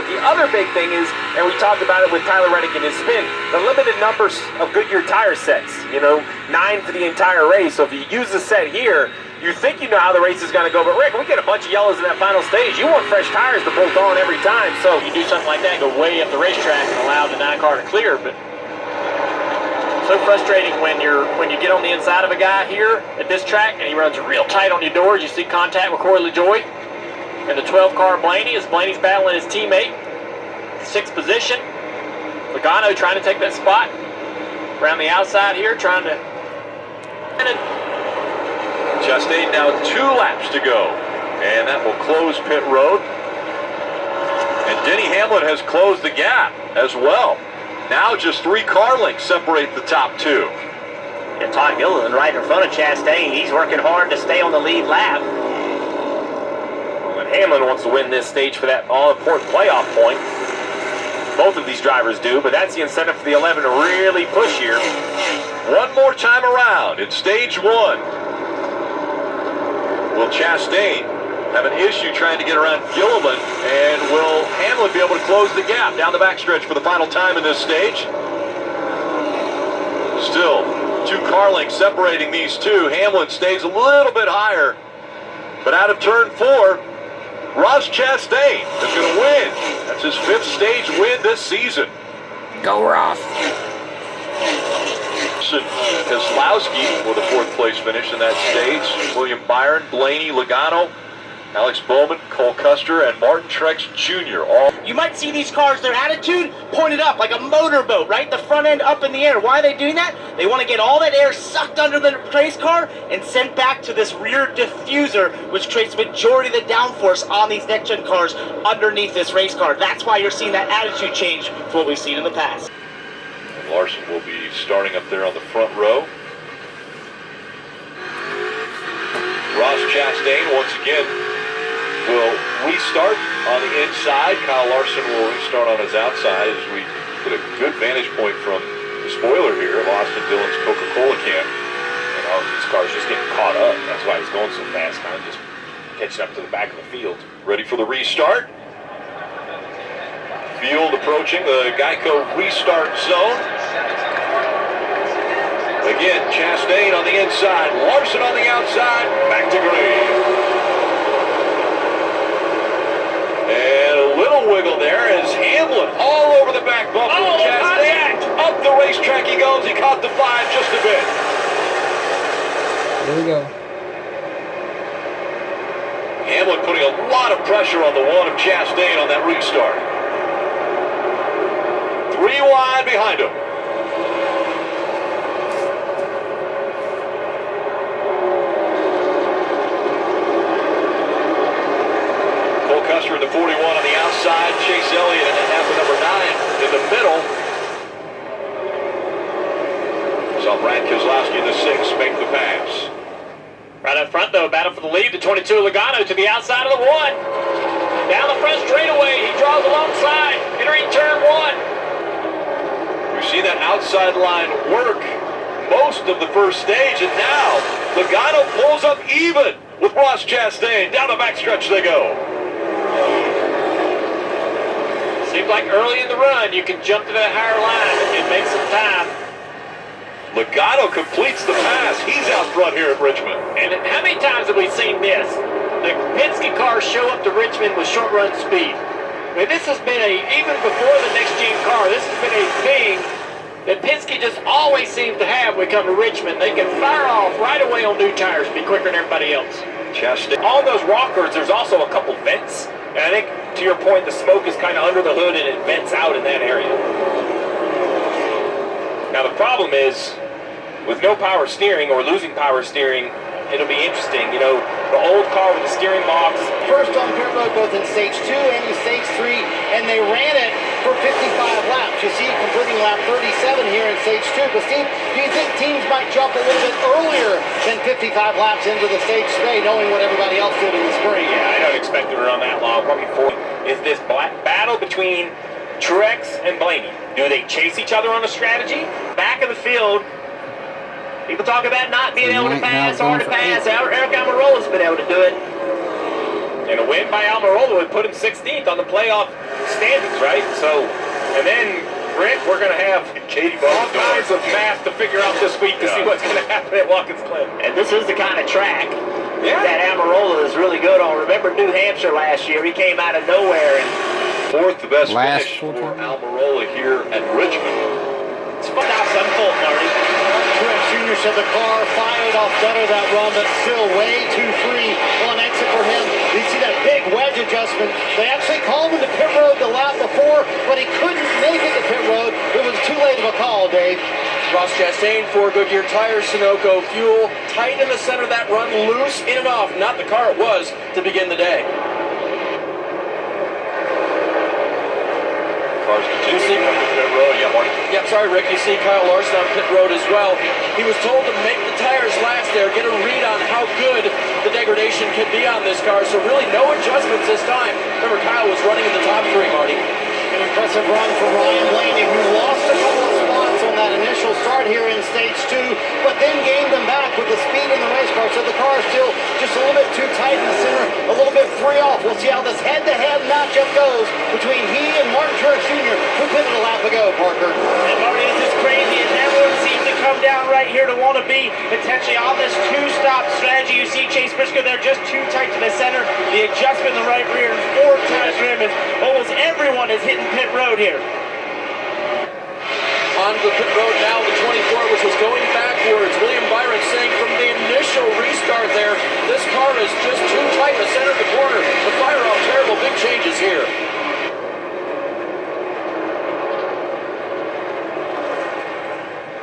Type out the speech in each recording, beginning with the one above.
The other big thing is, and we talked about it with Tyler Reddick in his spin, the limited numbers of Goodyear tire sets. 9 for the entire race. So if you use the set here, you think you know how the race is going to go. But Rick, we get a bunch of yellows in that final stage. You want fresh tires to bolt on every time. So you do something like that, go way up the racetrack and allow the 9 car to clear. But so frustrating when you get on the inside of a guy here at this track and he runs real tight on your doors. You see contact with Corey LaJoy. And the 12 car Blaney, as Blaney's battling his teammate. 6th position. Logano trying to take that spot. Around the outside here, trying to... Chastain now 2 laps to go, and that will close pit road. And Denny Hamlin has closed the gap as well. Now just 3 car lengths separate the top 2. And Todd Gilliland right in front of Chastain. He's working hard to stay on the lead lap. But Hamlin wants to win this stage for that all-important playoff point. Both of these drivers do, but that's the incentive for the 11 to really push here. One more time around in stage 1. Will Chastain have an issue trying to get around Gilliland, and will Hamlin be able to close the gap down the backstretch for the final time in this stage? Still, 2 car lengths separating these two. Hamlin stays a little bit higher, but out of turn 4, Ross Chastain is going to win. That's his 5th stage win this season. Go Ross. Keselowski with a 4th place finish in that stage. William Byron, Blaney, Logano, Alex Bowman, Cole Custer, and Martin Truex Jr. all. You might see these cars, their attitude pointed up like a motorboat, right? The front end up in the air. Why are they doing that? They want to get all that air sucked under the race car and sent back to this rear diffuser, which creates majority of the downforce on these next-gen cars underneath this race car. That's why you're seeing that attitude change from what we've seen in the past. Larson will be starting up there on the front row. Ross Chastain once again will restart on the inside. Kyle Larson will restart on his outside as we get a good vantage point from the spoiler here of Austin Dillon's Coca-Cola can. This car's just getting caught up. That's why he's going so fast, kind of just catching up to the back of the field. Ready for the restart. Field approaching the Geico restart zone. Again, Chastain on the inside, Larson on the outside, back to green. And a little wiggle there as Hamlin all over the back bumper. Oh, Chastain up the racetrack he goes. He caught the 5 just a bit. There we go. Hamlin putting a lot of pressure on the 1 of Chastain on that restart. 3 wide behind him. Cole Custer in the 41 on the outside. Chase Elliott and then the number 9 in the middle. Saw Brad Keselowski in the 6 make the pass. Right up front, though, battle for the lead. The 22 Logano to the outside of the 1. Down the front straightaway, he draws alongside, entering turn 1. We've seen that outside line work most of the first stage, and now Logano pulls up even with Ross Chastain. Down the backstretch they go. Seems like early in the run, you can jump to that higher line and make some time. Logano completes the pass. He's out front here at Richmond. And how many times have we seen this? The Penske cars show up to Richmond with short run speed. I mean, this has been even before the next-gen car, this has been a thing that Penske just always seems to have when we come to Richmond. They can fire off right away on new tires, be quicker than everybody else. Chastain. All those rockers, there's also a couple vents. And I think, to your point, the smoke is kind of under the hood and it vents out in that area. Now, the problem is, with no power steering or losing power steering, it'll be interesting. The old car with the steering box. First on pit road both in stage 2 and in stage 3, and they ran it for 55 laps. You see completing lap 37 here in stage 2. But Steve, do you think teams might jump a little bit earlier than 55 laps into the stage today, knowing what everybody else did in the spring? Yeah, I don't expect it to run that long. Probably 4. Is this battle between Truex and Blaney? Do they chase each other on a strategy? Back of the field, people talk about not being able to pass or to pass. Eric Almirola's been able to do it. And a win by Almirola would put him 16th on the playoff standings, right? So, and then, Rick, we're going to have Katie all kinds of math to figure out this week to see what's going to happen at Watkins Glen. And this is the kind of track Yeah. that Amarola is really good on. Remember New Hampshire last year? He came out of nowhere and Fourth the best Last finish full for time. Almirola here at Richmond. It's fun out Sunfold, Marty. Truex Jr. said the car fired off better that run, but still way too free on exit for him. You see that big wedge adjustment. They actually called him to pit road the lap before, but he couldn't make it to pit road. It was too late of a call, Dave. Ross Chastain for Goodyear Tires, Sunoco Fuel, tight in the center of that run, loose in and off. Not the car it was to begin the day. Cars continuing up the pit road. Yeah, Marty. Yep, sorry, Rick. You see Kyle Larson on pit road as well. He was told to make the tires last there, get a read on how good the degradation can be on this car. So really no adjustments this time. Remember, Kyle was running in the top three, Marty. An impressive run for Ryan Blaney, who lost a couple of spots on that initial start here in stage 2, but then gained them back with the speed in the race car. So the car is still just a little bit too tight in the center, a little bit free off. We'll see how this head-to-head matchup goes between he and Martin Truex Jr., who pitted a lap ago, Parker. And Marty, this is crazy, and everyone seems to come down right here to want to be potentially on this two-stop strategy. You see Chase Briscoe there just too tight to the center. The adjustment in the right rear and 4 times for him, as almost everyone is hitting pit road here. On the pit road now, the 24, which was going backwards. William Byron saying from the initial restart there, this car is just too tight in the center of the corner. The fire off terrible big changes here.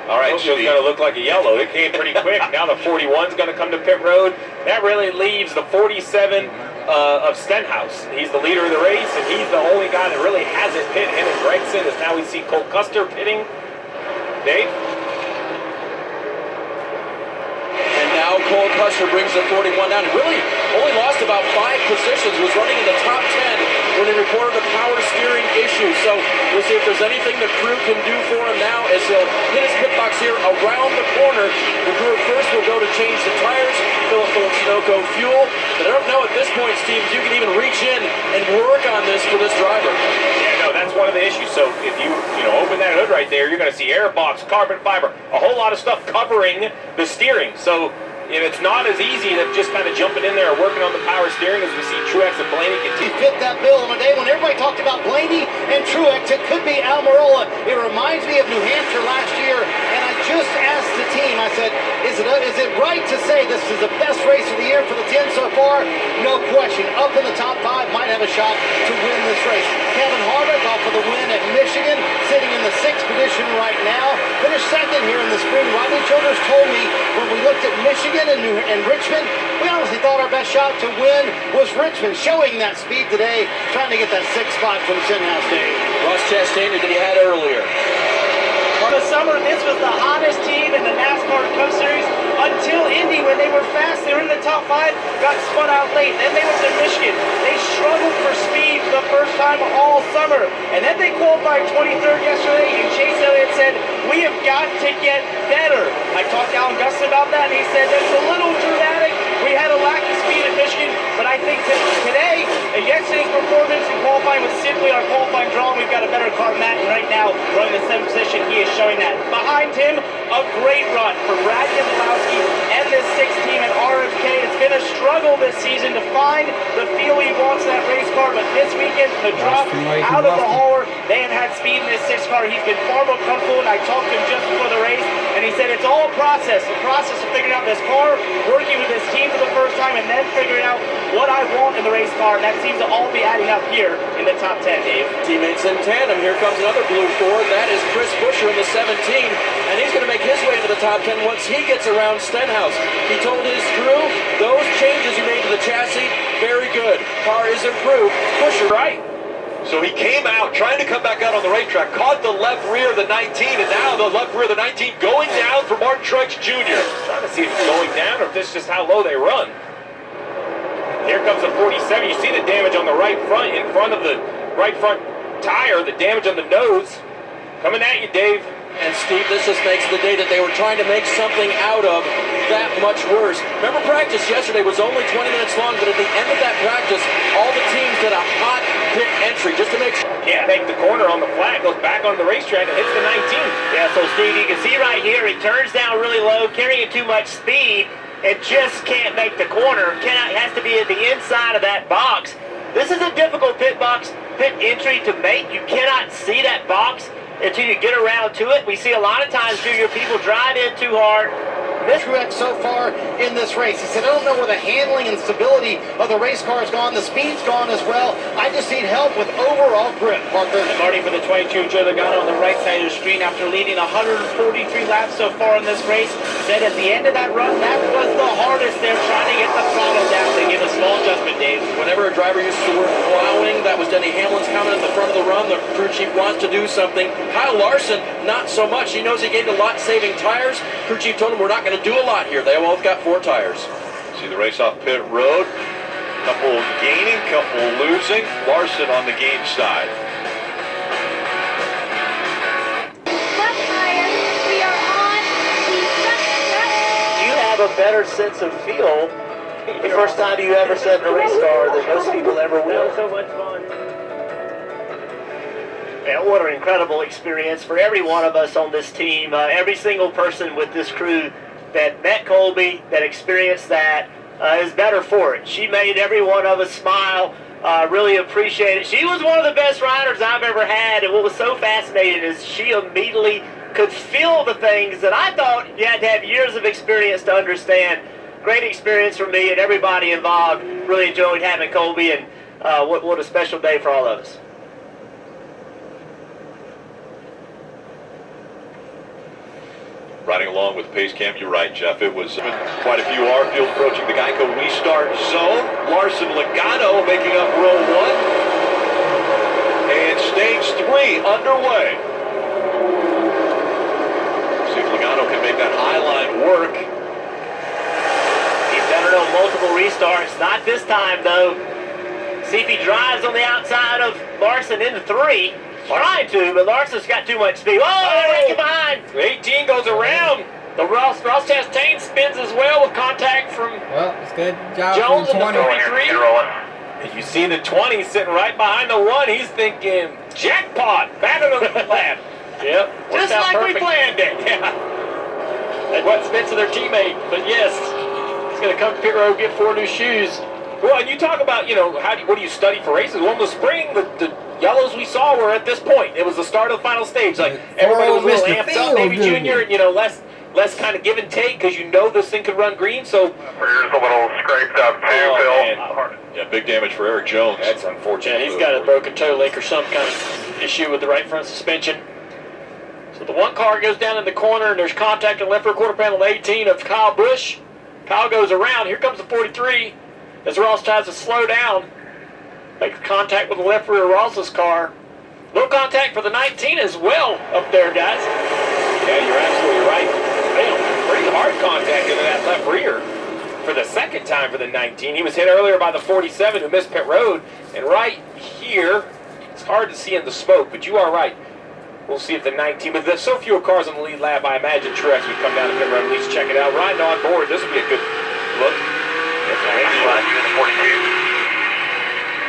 All right, Tokyo's going to look like a yellow. It came pretty quick. Now the 41's going to come to pit road. That really leaves the 47 of Stenhouse. He's the leader of the race, and he's the only guy that really hasn't pit. Him and Gregson, as now we see Cole Custer pitting. Dave? And now Cole Custer brings the 41 down. He really only lost about 5 positions, was running in the top 10 when he reported a power steering issue. So we'll see if there's anything the crew can do for him now as he'll hit his pit box here around the corner. The crew at first will go to change the tires, fill up full of Sunoco fuel. But I don't know at this point, Steve, if you can even reach in and work on this for this driver. Yeah, no, that's one of the issues. So if you open that hood right there, you're going to see air box, carbon fiber, a whole lot of stuff covering the steering. So it's not as easy to just kind of jumping in there and working on the power steering as we see Truex and Blaney He continue. fit that bill on a day when everybody talked about Blaney and Truex. It could be Almirola. It reminds me of New Hampshire last year, and I just asked the team, I said, is it right to say this is the best race of the year for the 10 so far? No question. Up in the top 5, might have a shot to win this race. Kevin Harvick off of the win at Michigan, sitting in the 6th position right now. Finished 2nd here in the spring. Rodney Childers told me when we looked at Michigan and Richmond, we honestly thought our best shot to win was Richmond, showing that speed today, trying to get that 6th spot from Stenhouse Dave. Ross Chastain that he had earlier. For the summer, this was the hottest team in the NASCAR Cup Series until Indy, when they were fast, they were in the top 5, got spun out late. Then they went to Michigan. They struggled for speed for the first time all summer. And then they qualified 23rd yesterday, and Chase Elliott said, we have got to get better. I talked to Alan Gustin about that, and he said, that's a little dramatic. We had a lack of speed in Michigan, but I think that today, and yesterday's performance in qualifying was simply our qualifying draw, and we've got a better car than that, and right now, running the 7th position, he is showing that. Behind him, a great run for Brad Keselowski and this 6th team at RFK. It's been a struggle this season to find the feel he wants in that race car, but this weekend, the drop out of the hauler, they have had speed in this 6th car. He's been far more comfortable, and I talked to him just before the race, and he said it's all a process, the process of figuring out this car, working with this team for the first time, and then figuring out what I want in the race car, and that seems to all be adding up here in the top 10, Dave. Teammates in tandem. Here comes another blue Ford. That is Chris Buescher in the 17, and he's going to make his way into the top 10 once he gets around Stenhouse. He told his crew, those changes you made to the chassis, very good. Car is improved. Buescher, right? So he came out, trying to come back out on the racetrack, caught the left rear of the 19, and now the left rear of the 19 going down for Martin Truex Jr. Trying to see if it's going down or if this is just how low they run. Here comes the 47. You see the damage on the right front, in front of the right front tire, the damage on the nose. Coming at you, Dave. And Steve, this just makes the day that they were trying to make something out of that much worse. Remember, practice yesterday was only 20 minutes long, but at the end of that practice, all the teams did a hot pit entry just to make sure. Can't make the corner on the flat, goes back on the racetrack and hits the 19. Yeah, so Steve, you can see right here, he turns down really low, carrying too much speed, and just can't make the corner. Has to be at the inside of that box. This is a difficult pit entry to make. You cannot see that box until you get around to it. We see a lot of times your people drive in too hard. Truex so far in this race. He said, I don't know where the handling and stability of the race car is gone. The speed's gone as well. I just need help with overall grip, Parker. And Marty for the 22, Joe Logano on the right side of the screen after leading 143 laps so far in this race. Said at the end of that run, that was the hardest there, trying to get the throttle down. They give a small adjustment, Dave. Whenever a driver uses the word plowing, that was Denny Hamlin's comment at the front of the run. The crew chief wants to do something. Kyle Larson, not so much. He knows he gained a lot saving tires. Crew chief told him we're not going to do a lot here. They both got 4 tires. See the race off pit road. Couple gaining, couple losing. Larson on the gain side. Left tire, we are on the front stretch. You have a better sense of feel the first time you ever sat in a race car than most people ever will. So much fun. Man, what an incredible experience for every one of us on this team. Every single person with this crew that met Colby, that experienced that, is better for it. She made every one of us smile, really appreciate it. She was one of the best riders I've ever had, and what was so fascinating is she immediately could feel the things that I thought you had to have years of experience to understand. Great experience for me and everybody involved. Really enjoyed having Colby, and what a special day for all of us. Riding along with pace cam, you're right, Jeff. It was quite a few R field approaching the Geico restart zone. Larson Logano making up row 1. And stage 3 underway. See if Logano can make that high line work. He's done it on multiple restarts. Not this time, though. See if he drives on the outside of Larson into 3. Trying to, but Larson's got too much speed. Oh, they're right behind. 18 goes around. The Ross Chastain spins as well with contact from Well, it's good job Jones for in the 20. 43. And you see the 20 sitting right behind the 1. He's thinking, jackpot, back into the lap. Yep. Just worked out like we perfect. planned it. Yeah. At what expense of their teammate, but yes, he's going to come to pit road, get 4 new shoes. Well, and you talk about, what do you study for races? Well, in the spring, the yellows we saw were at this point. It was the start of the final stage. Like, everybody was a little Mr. amped up, maybe Feel-Good. junior, and, less kind of give and take because this thing could run green. So, Here's a little scraped up too, Phil. man. Yeah, big damage for Eric Jones. That's unfortunate. Yeah, he's got a broken toe link or some kind of issue with the right front suspension. So the 1 car goes down in the corner, and there's contact on the left rear quarter panel 18 of Kyle Busch. Kyle goes around. Here comes the 43 as Ross tries to slow down. Makes contact with the left rear of Ross's car. Little contact for the 19 as well up there, guys. Yeah, you're absolutely right. Damn, pretty hard contact into that left rear for the second time for the 19. He was hit earlier by the 47 who missed pit road. And right here, it's hard to see in the smoke, but you are right. We'll see if the 19, but there's so few cars on the lead lap, I imagine Truex would come down to pit road and at least check it out. Riding on board, this would be a good look. You in the 42.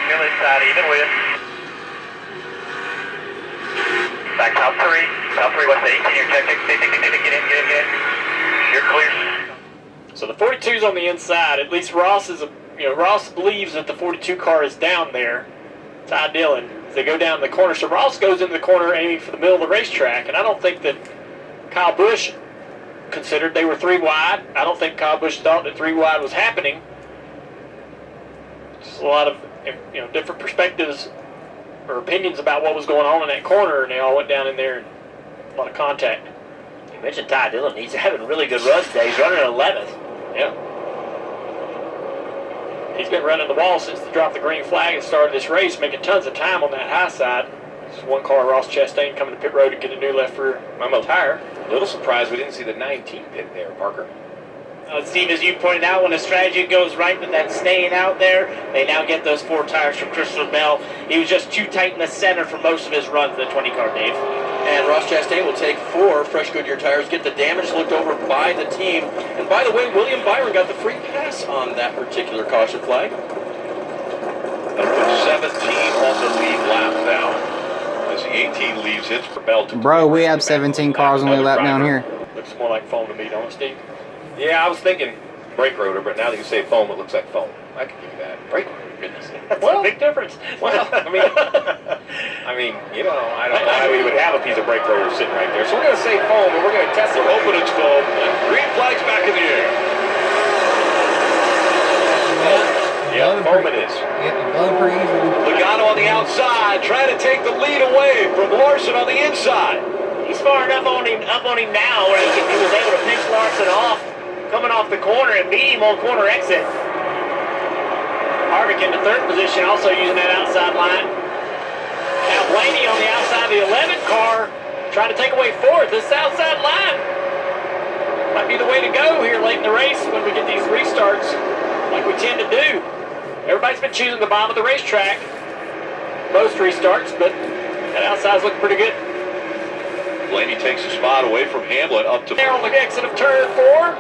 Feel inside, even with. Back top 3. Top 3, what's the 18 here? Check. Get in. You're clear. So the 42's on the inside. At least Ross Ross believes that the 42 car is down there. Ty Dillon. As they go down the corner. So Ross goes into the corner aiming for the middle of the racetrack. And I don't think that Kyle Busch considered they were 3 wide. I don't think Kyle Busch thought that 3 wide was happening. Just a lot of different perspectives or opinions about what was going on in that corner, and they all went down in there and a lot of contact. You mentioned Ty Dillon. He's having really good runs today. He's running 11th. Yeah. He's been running the wall since they dropped the green flag and started this race, making tons of time on that high side. There's 1 car, Ross Chastain, coming to pit road to get a new left rear tire. A little surprised we didn't see the 19 pit there, Parker. Steve, as you pointed out, when a strategy goes right with that staying out there, they now get those 4 tires from Christopher Bell. He was just too tight in the center for most of his runs, the 20 car, Dave. And Ross Chastain will take 4 fresh Goodyear tires, get the damage looked over by the team. And by the way, William Byron got the free pass on that particular caution flag. That'll put 17 on the lead lap now. As the 18 leaves his belt. Bro, we have 17 cars on the lap down here. Looks more like foam to me, don't it, Steve? Yeah, I was thinking brake rotor, but now that you say foam, it looks like foam. I can give you that. Brake rotor, goodness. That's a big difference. Well, I mean, you know, I don't know why we would have a piece of brake rotor sitting right there. So we're going to say foam, and we're going to test it. We're hoping it's foam. Green flag's back in the air. Yeah, foam it is. Yeah, pretty easy. Logano on the outside, trying to take the lead away from Larson on the inside. He's far enough up on him now where he was able to pinch Larson off, coming off the corner and beat him on corner exit. Harvick in the 3rd position, also using that outside line. Now Blaney on the outside of the 11th car, trying to take away 4th. This outside line might be the way to go here late in the race when we get these restarts, like we tend to do. Everybody's been choosing the bottom of the racetrack most restarts, but that outside's looking pretty good. Blaney takes a spot away from Hamlin up to There on the exit of turn 4.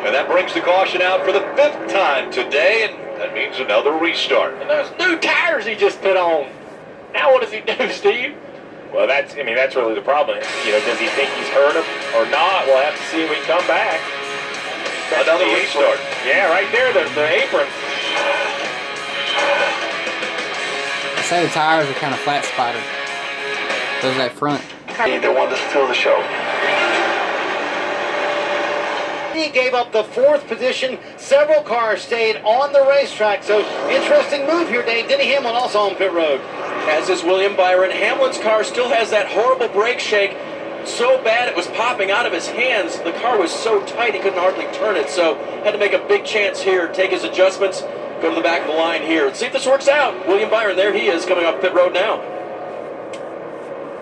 and that brings the caution out for the 5th time today, and that means another restart. And those new tires he just put on. Now what does he do, Steve? Well, that's really the problem. You know, does he think he's hurt him or not? We'll have to see when we come back. Another restart. Yeah, right there, the apron. I say the tires are kind of flat spotted. Those at front. They want to steal the show. He gave up the 4th position. Several cars stayed on the racetrack. So interesting move here, Dave. Denny Hamlin also on pit road. As is William Byron. Hamlin's car still has that horrible brake shake. So bad it was popping out of his hands. The car was so tight he couldn't hardly turn it. So had to make a big chance here, take his adjustments, go to the back of the line here. Let's see if this works out. William Byron, there he is coming up pit road now.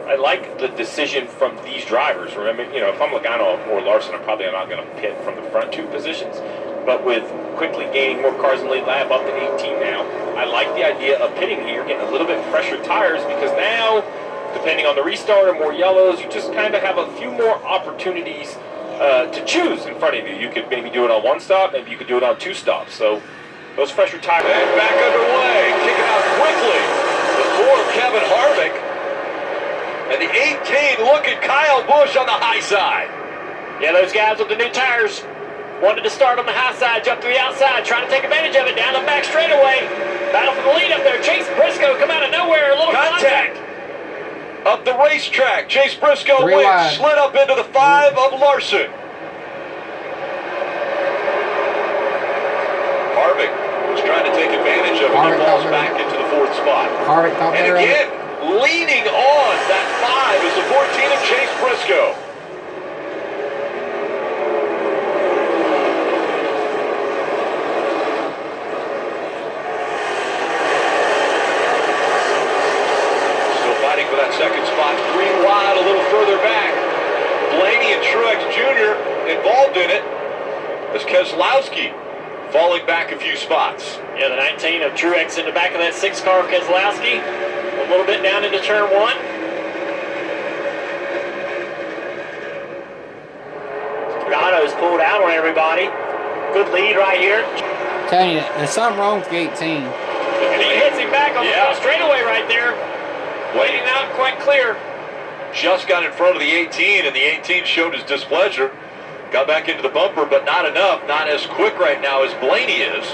I like the decision from these drivers. Remember, you know, if I'm Logano or Larson, I'm probably not going to pit from the front 2 positions. But with quickly gaining more cars in the lead lap up to 18 now, I like the idea of pitting here, getting a little bit fresher tires, because now, depending on the restart or more yellows, you just kind of have a few more opportunities to choose in front of you. You could maybe do it on 1 stop, maybe you could do it on 2 stops. So those fresher tires. And back underway, kicking out quickly. The 4 Kevin Harvick. And the 18, look at Kyle Busch on the high side. Yeah, those guys with the new tires wanted to start on the high side, jump to the outside, trying to take advantage of it down the back straightaway. Battle for the lead up there. Chase Briscoe come out of nowhere, a little contact. Up the racetrack, Chase Briscoe wins, slid up into the 5 of Larson. Harvick was trying to take advantage of it and falls back into the 4th spot. And again, leaning on that 5 is the 14 of Chase Briscoe. Still fighting for that 2nd spot, 3 wide, a little further back. Blaney and Truex Jr. involved in it as Keselowski falling back a few spots. Yeah, the 19 of Truex in the back of that 6 car of Keselowski. A little bit down into turn 1. Logano's pulled out on everybody. Good lead right here. Telling you, there's something wrong with the 18. And he hits him back on the front straightaway right there. Waiting out quite clear. Just got in front of the 18, and the 18 showed his displeasure. Got back into the bumper, but not enough. Not as quick right now as Blaney is.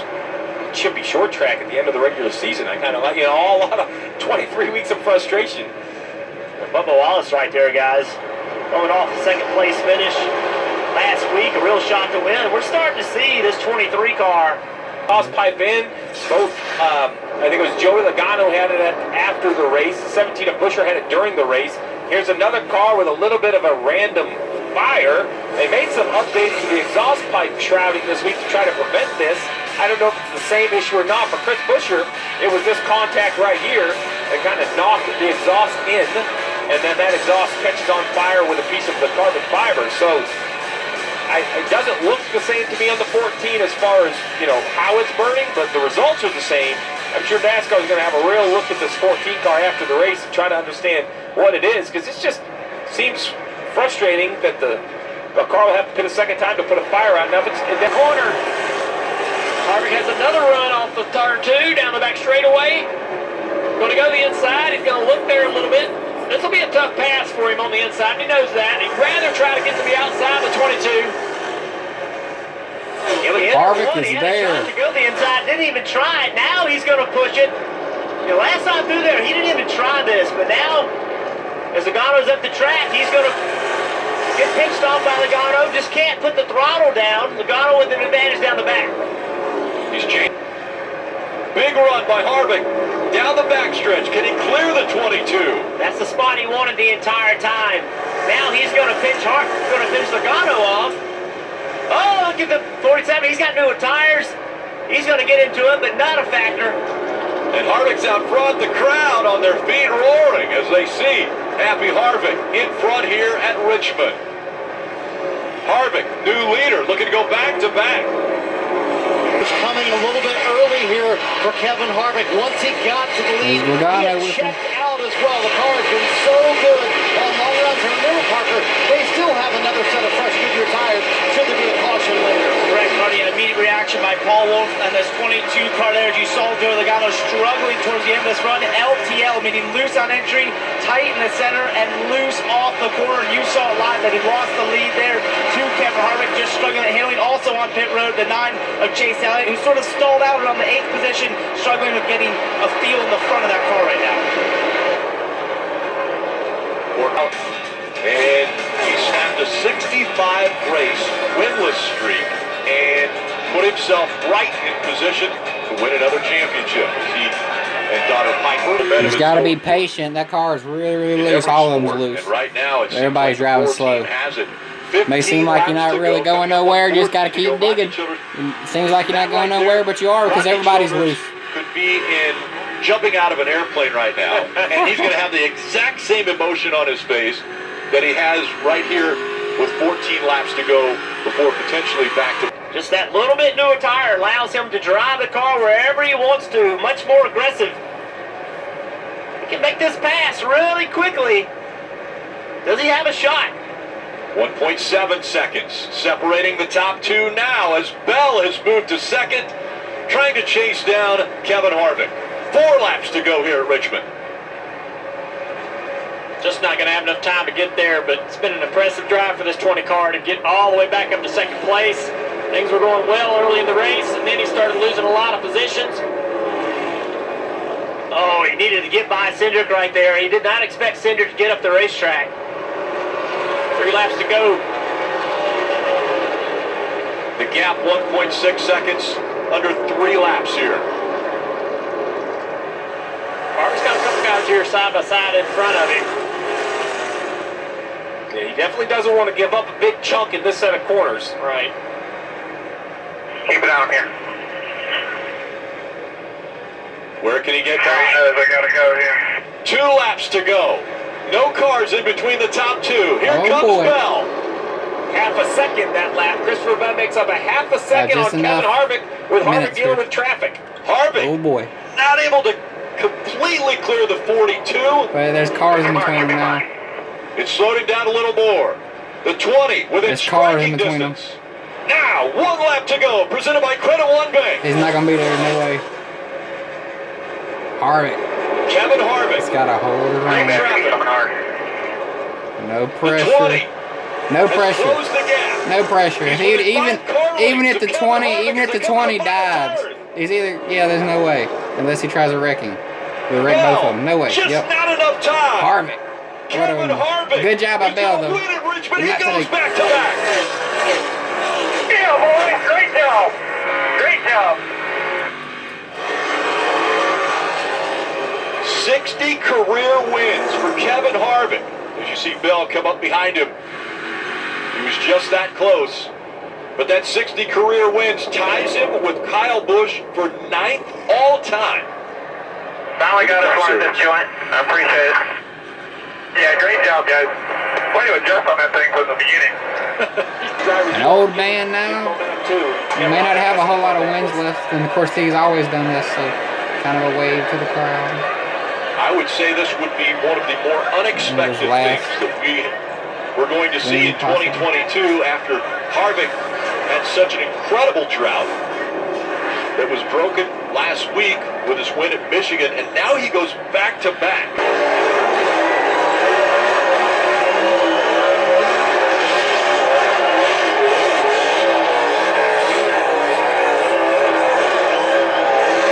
Chippy short track at the end of the regular season. I kind of like, you know, a lot of 23 weeks of frustration. Bubba Wallace right there, guys. Coming off a 2nd place finish last week, a real shot to win. We're starting to see this 23 car. Exhaust pipe in. Both, I think it was Joey Logano had it after the race. 17 of Buescher had it during the race. Here's another car with a little bit of a random fire. They made some updates to the exhaust pipe shrouding this week to try to prevent this. I don't know if it's the same issue or not. For Chris Buescher, it was this contact right here that kind of knocked the exhaust in, and then that exhaust catches on fire with a piece of the carbon fiber. So it doesn't look the same to me on the 14 as far as, you know, how it's burning, but the results are the same. I'm sure NASCAR is going to have a real look at this 14 car after the race and try to understand what it is, because it just seems frustrating that the car will have to pit a second time to put a fire out. Now, if it's in that corner, Harvick has another run off of turn 2 down the back straightaway. Going to go to the inside. He's going to look there a little bit. This will be a tough pass for him on the inside. He knows that. He'd rather try to get to the outside of the 22. Harvick is there. To go to the inside, didn't even try it. Now he's going to push it. You know, last time through there, he didn't even try this. But now, as Logano's up the track, he's going to get pinched off by Logano. Just can't put the throttle down. Logano with an advantage down the back. He's changed. Big run by Harvick. Down the backstretch. Can he clear the 22? That's the spot he wanted the entire time. Now he's going to pinch Logano off. Oh, look at the 47. He's got newer tires. He's going to get into it, but not a factor. And Harvick's out front. The crowd on their feet roaring as they see Happy Harvick in front here at Richmond. Harvick, new leader, looking to go back to back. It's coming a little bit early here for Kevin Harvick. Once he got to the lead, he had checked out as well. The car has been so good on long runs. And remember, Parker, they still have another set of fresh Goodyear tires. Should there be a caution later? Correct, Marty. An immediate reaction by Paul Wolf and this 22 car there. As you saw Joey Logano struggling towards the end of this run. LTL, meaning loose on entry, tight in the center, and loose off the corner. You saw it live that he lost the lead there to Kevin Harvick, just struggling at handling. Also on pit road, the 9 of Chase Elliott, who sort of stalled out around the 8th position, struggling with getting a feel in the front of that car right now. And he snapped a 65 race winless streak and put himself right in position to win another championship. He and daughter Piper. He's got to be patient. That car is really, really loose. All of them's loose. And right now, everybody's driving slow. May seem like you're not really going nowhere. You just got to keep digging. It seems like you're not going nowhere, but you are, because everybody's loose. Could be in jumping out of an airplane right now, and he's going to have the exact same emotion on his face that he has right here with 14 laps to go before potentially back to... Just that little bit newer tire allows him to drive the car wherever he wants to, much more aggressive. He can make this pass really quickly. Does he have a shot? 1.7 seconds separating the top two now as Bell has moved to second, trying to chase down Kevin Harvick. 4 laps to go here at Richmond. Just not going to have enough time to get there, but it's been an impressive drive for this 20 car to get all the way back up to second place. Things were going well early in the race, and then he started losing a lot of positions. Oh, he needed to get by Cindric right there. He did not expect Cindric to get up the racetrack. 3 laps to go. The gap 1.6 seconds, under 3 laps here. Harvick's got a couple guys here side by side in front of him. Yeah, he definitely doesn't want to give up a big chunk in this set of corners. Right. Keep it out here. Where can he get by? I gotta go here. 2 laps to go. No cars in between the top 2. Here comes Bell. Half a second that lap. Christopher Bell makes up a half a second on Kevin Harvick, with Harvick dealing with traffic. Harvick. Oh boy. Not able to completely clear the 42. But there's cars in between them now. It slowed him down a little more. The 20 within striking distance. Now, 1 lap to go, presented by Credit One Bank. He's not going to be there, no way. Harvick. Kevin Harvick. He's got a hold of Coming hard. No pressure. No pressure. No pressure. Even if the 20 dives, he's either, there's no way. Unless he tries a wrecking. We'll wreck both of them. No way. Just not enough time. Harvick. Kevin Harvick. Good job by Bell, though. He goes back to back. Yeah, boys. Great job. Great job. 60 career wins for Kevin Harvick. As you see Bell come up behind him. He was just that close. But that 60 career wins ties him with Kyle Busch for 9th all time. Finally got us one this joint. I appreciate it. Yeah, great job, guys. Way to adjust on that thing from the beginning. An old man now. He may not have a whole lot of wins left, and of course he's always done this, so kind of a wave to the crowd. I would say this would be one of the more unexpected things that we're going to see in 2022 after Harvick had such an incredible drought that was broken last week with his win at Michigan, and now he goes back-to-back.